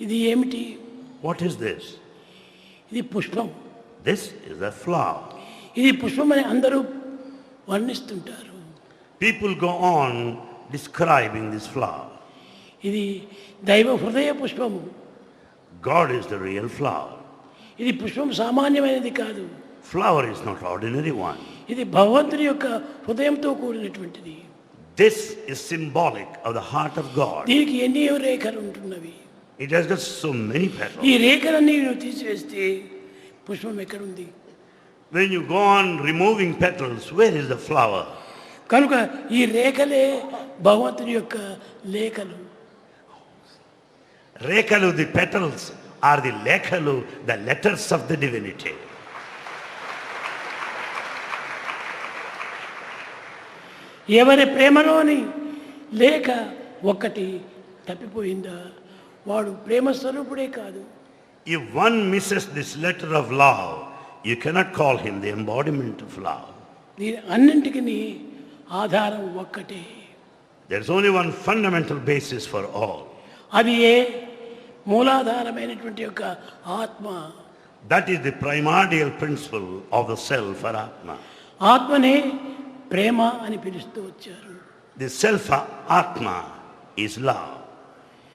ఇది ఏమిటి? What is this? ఇది పుష్పం. This is a flower. ఇది పుష్పం అని అందరూ వర్ణిస్తుంటారు. People go on describing this flower. ఇది దైవ హృదయ పుష్పము. God is the real flower. ఇది పుష్పం సామాన్యమైనది కాదు. Flower is not ordinary one. ఇది భగవంతుని యొక్క హృదయంతో కూడినటువంటిది. This is symbolic of the heart of God. దీనికి ఎన్ని రేఖలు ఉంటున్నవి. It has got so many petals. ఈ రేఖలన్నీ తీసివేస్తే పుష్పం ఎక్కడుంది? When you go on removing petals, where is the flower? కనుక ఈ రేఖలే భగవంతుని యొక్క లేఖలు. Rekalu, the petals, are the lekalu, the letters of the divinity. ఎవరి ప్రేమలోని లేఖ ఒక్కటి తప్పిపోయిందా వాడు ప్రేమ స్వరూపుడే కాదు. If one misses this letter of love, you cannot call him the embodiment of love. దీని అన్నింటికి ఆధారం ఒక్కటే. There is only one fundamental basis for all. అది ఏ మూలాధారమైనటువంటి యొక్క ఆత్మ. That is the primordial principle of the self or Atma. ఆత్మనే ప్రేమ అని పిలుస్తూ వచ్చారు. The self Atma is love.